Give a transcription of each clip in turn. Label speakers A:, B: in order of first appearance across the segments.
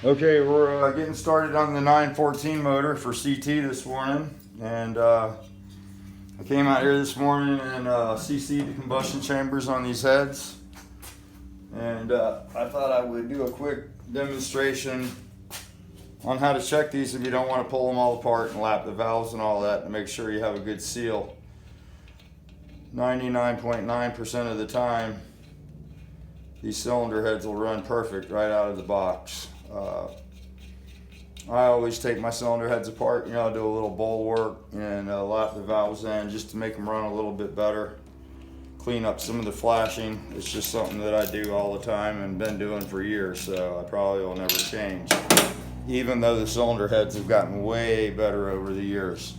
A: Okay, we're getting started on the 914 motor for CT this morning, and I came out here this morning and CC'd the combustion chambers on these heads, and I thought I would do a quick demonstration on how to check these if you don't want to pull them all apart and lap the valves and all that, and make sure you have a good seal. 99.9% of the time, these cylinder heads will run perfect right out of the box. I always take my cylinder heads apart, do a little bowl work and lap the valves in just to make them run a little bit better. Clean up some of the flashing. It's just something that I do all the time and been doing for years, so I probably will never change. Even though the cylinder heads have gotten way better over the years.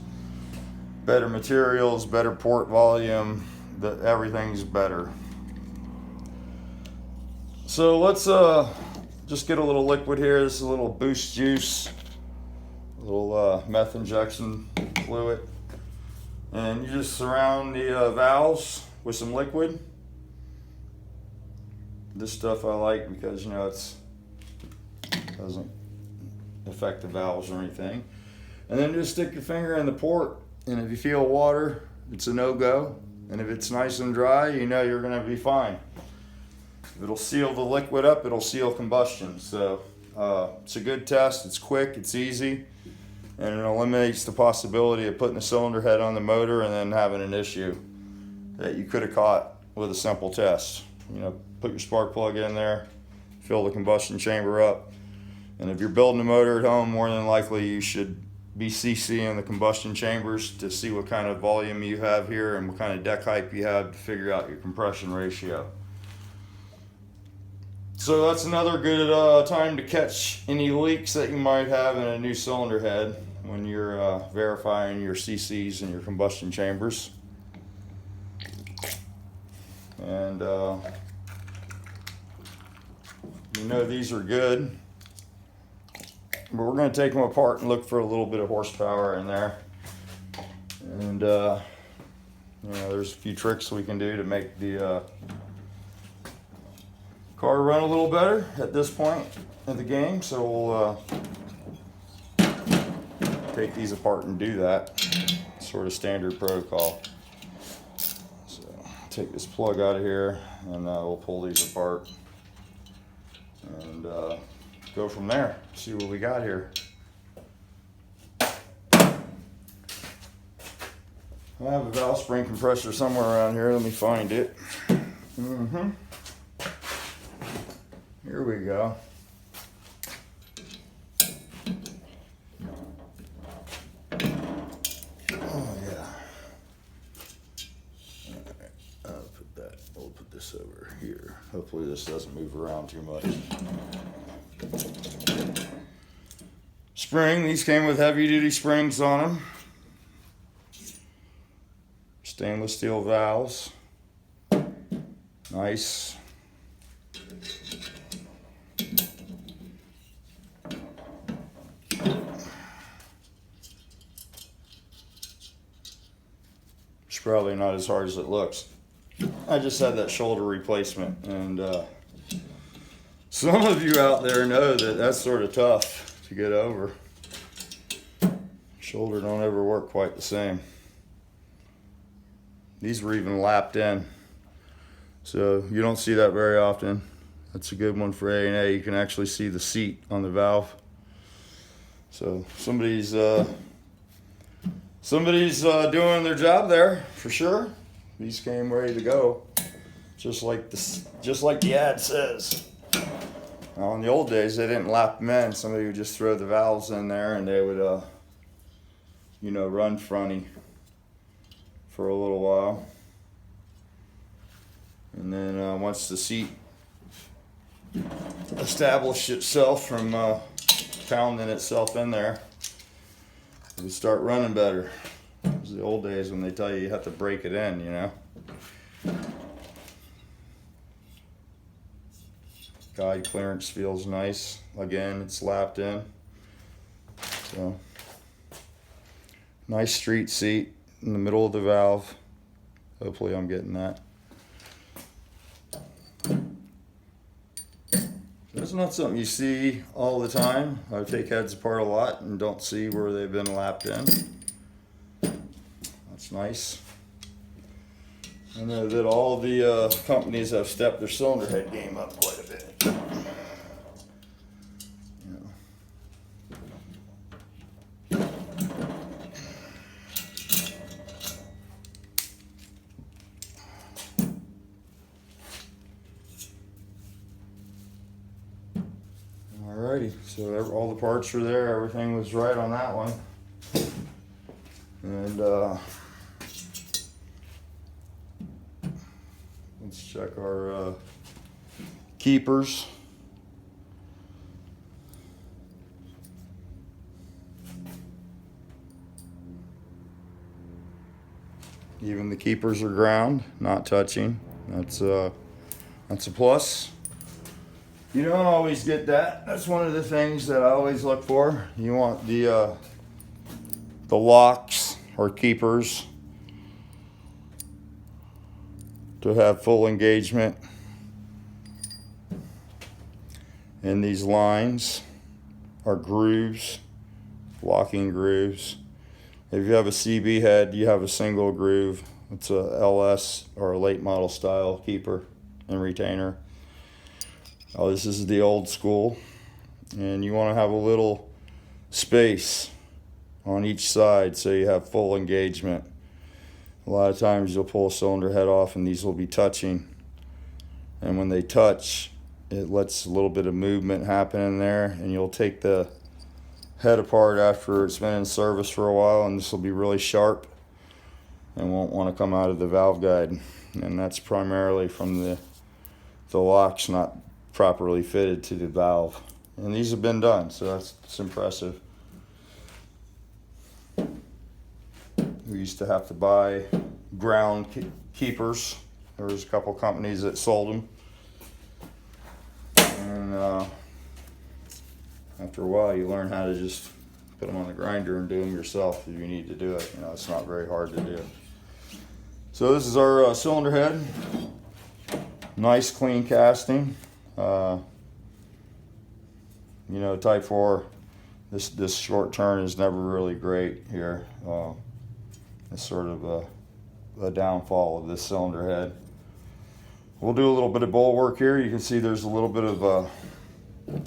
A: Better materials, better port volume, everything's better. So let's just get a little liquid here. This is a little boost juice, a little meth injection fluid, and you just surround the valves with some liquid. This stuff I like because it doesn't affect the valves or anything. And then just stick your finger in the port, and if you feel water, it's a no-go. And if it's nice and dry, you're going to be fine. If it'll seal the liquid up, it'll seal combustion. So it's a good test. It's quick, it's easy, and it eliminates the possibility of putting a cylinder head on the motor and then having an issue that you could have caught with a simple test. Put your spark plug in there, fill the combustion chamber up, and if you're building a motor at home, more than likely you should be CCing the combustion chambers to see what kind of volume you have here and what kind of deck height you have to figure out your compression ratio. So that's another good time to catch any leaks that you might have in a new cylinder head when you're verifying your CCs and your combustion chambers. And these are good, but we're going to take them apart and look for a little bit of horsepower in there. And there's a few tricks we can do to make the car run a little better at this point in the game, so we'll take these apart and do that. Sort of standard protocol. So take this plug out of here and we'll pull these apart and go from there. See what we got here. I have a valve spring compressor somewhere around here. Let me find it. Here we go. Oh yeah. Alright, we'll put this over here. Hopefully this doesn't move around too much. Spring, these came with heavy duty springs on them. Stainless steel valves. Nice. It's probably not as hard as it looks. I just had that shoulder replacement, and some of you out there know that that's sort of tough to get over. Shoulder don't ever work quite the same. These were even lapped in, so you don't see that very often. That's a good one for A&A. You can actually see the seat on the valve. So somebody's doing their job there for sure. These came ready to go, just like the ad says. Now, in the old days, they didn't lap them in. Somebody would just throw the valves in there, and they would, run fronty for a little while. And then once the seat established itself from pounding itself in there, it would start running better. It was the old days when they tell you have to break it in, Guide clearance feels nice. Again, it's lapped in. So, nice street seat in the middle of the valve. Hopefully I'm getting that. It's not something you see all the time. I take heads apart a lot and don't see where they've been lapped in. That's nice. I know that all the companies have stepped their cylinder head game up quite a bit. Alrighty, so all the parts were there, everything was right on that one. And let's check our keepers. Even the keepers are ground, not touching. That's a plus. You don't always get that. That's one of the things that I always look for. You want the locks or keepers to have full engagement. And these lines are grooves, locking grooves. If you have a CB head, you have a single groove. It's a LS or a late model style keeper and retainer. Oh, this is the old school, and you want to have a little space on each side so you have full engagement. A lot of times you'll pull a cylinder head off and these will be touching, and when they touch it lets a little bit of movement happen in there, and you'll take the head apart after it's been in service for a while, and this will be really sharp and won't want to come out of the valve guide, and that's primarily from the locks not properly fitted to the valve. And these have been done, so that's impressive. We used to have to buy ground keepers. There was a couple companies that sold them, and after a while you learn how to just put them on the grinder and do them yourself if you need to do it. You know, it's not very hard to do. So this is our cylinder head. Nice clean casting. You know, Type 4, this short turn is never really great here. It's sort of a downfall of this cylinder head. We'll do a little bit of bowl work here. You can see there's a little bit of,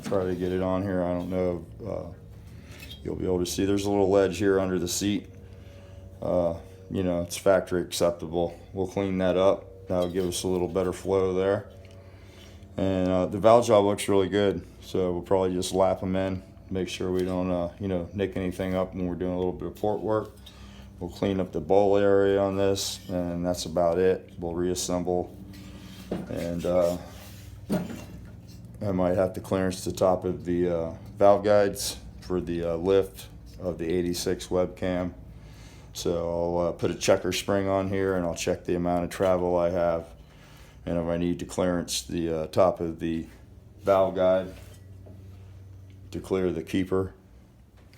A: try to get it on here. I don't know if you'll be able to see. There's a little ledge here under the seat. You know, it's factory acceptable. We'll clean that up. That'll give us a little better flow there. And the valve job looks really good, so we'll probably just lap them in, make sure we don't, you know, nick anything up when we're doing a little bit of port work. We'll clean up the bowl area on this, and that's about it. We'll reassemble, and I might have to clearance the top of the valve guides for the lift of the 86 webcam. So I'll put a checker spring on here, and I'll check the amount of travel I have. And if I need to clearance the top of the valve guide to clear the keeper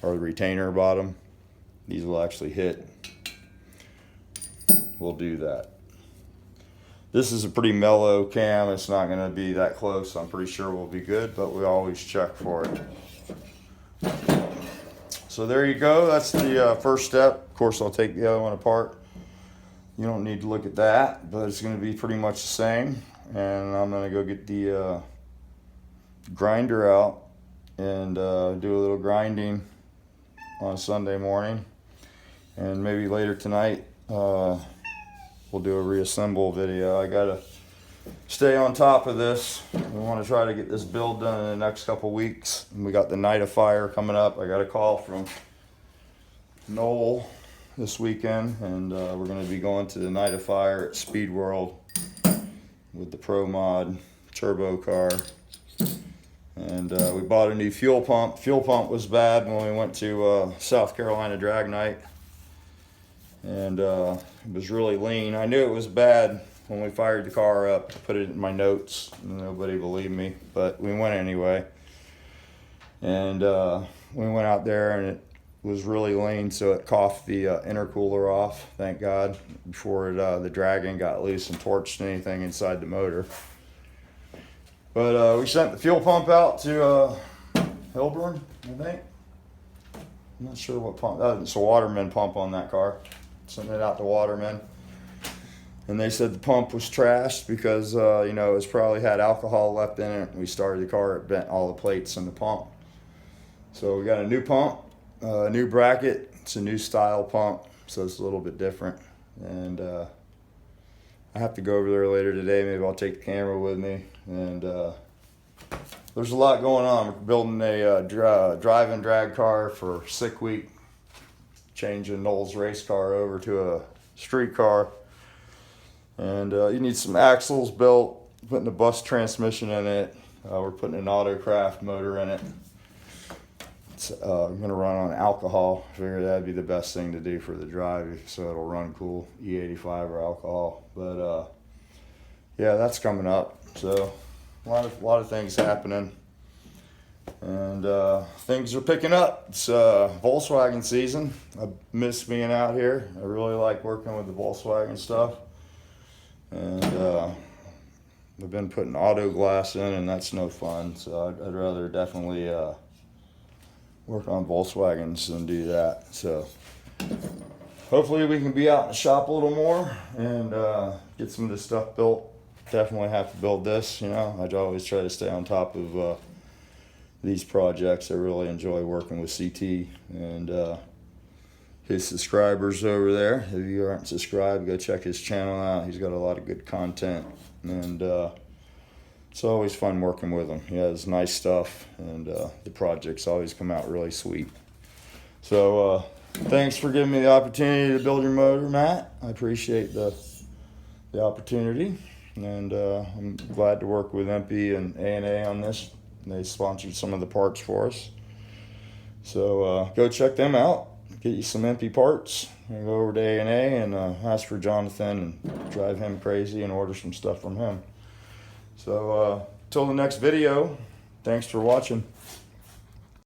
A: or the retainer bottom, these will actually hit. We'll do that. This is a pretty mellow cam. It's not going to be that close. I'm pretty sure we'll be good, but we always check for it. So there you go. That's the first step. Of course, I'll take the other one apart. You don't need to look at that, but it's going to be pretty much the same. And I'm going to go get the grinder out and do a little grinding on Sunday morning. And maybe later tonight we'll do a reassemble video. I got to stay on top of this. We want to try to get this build done in the next couple weeks. And we got the Night of Fire coming up. I got a call from Noel this weekend, and we're going to be going to the Night of Fire at Speed World with the Pro Mod turbo car. And we bought a new fuel pump. Fuel pump was bad when we went to South Carolina Drag Night, and it was really lean. I knew it was bad when we fired the car up. I put it in my notes, and nobody believed me, but we went anyway. And we went out there, and it was really lean, so it coughed the intercooler off, thank God, before the dragon got loose and torched anything inside the motor. But we sent the fuel pump out to Hilburn, I think. I'm not sure what pump. It's a Waterman pump on that car. Sent it out to Waterman. And they said the pump was trashed because, you know, it's probably had alcohol left in it. We started the car, it bent all the plates in the pump. So we got a new pump, a new bracket. It's a new style pump, so it's a little bit different. And I have to go over there later today. Maybe I'll take the camera with me. And there's a lot going on. We're building a drive and drag car for Sick Week, changing Noel's race car over to a street car. And you need some axles built, putting a bus transmission in it. We're putting an Autocraft motor in it. I'm going to run on alcohol. I figured that'd be the best thing to do for the drive, so it'll run cool, E85 or alcohol. But yeah, that's coming up. So a lot of things happening, and things are picking up. It's Volkswagen season. I miss being out here. I really like working with the Volkswagen stuff. And I've been putting auto glass in, and that's no fun. So I'd rather definitely work on Volkswagens than do that. So hopefully we can be out in the shop a little more and get some of this stuff built. Definitely have to build this, you know. I always try to stay on top of these projects. I really enjoy working with CT and his subscribers over there. If you aren't subscribed, go check his channel out. He's got a lot of good content, and it's always fun working with him. He has nice stuff, and the projects always come out really sweet. So thanks for giving me the opportunity to build your motor, Matt. I appreciate the opportunity, and I'm glad to work with MP and A&A on this. They sponsored some of the parts for us. So go check them out. Get you some MP parts, and go over to A&A and ask for Jonathan and drive him crazy and order some stuff from him. So till the next video, thanks for watching.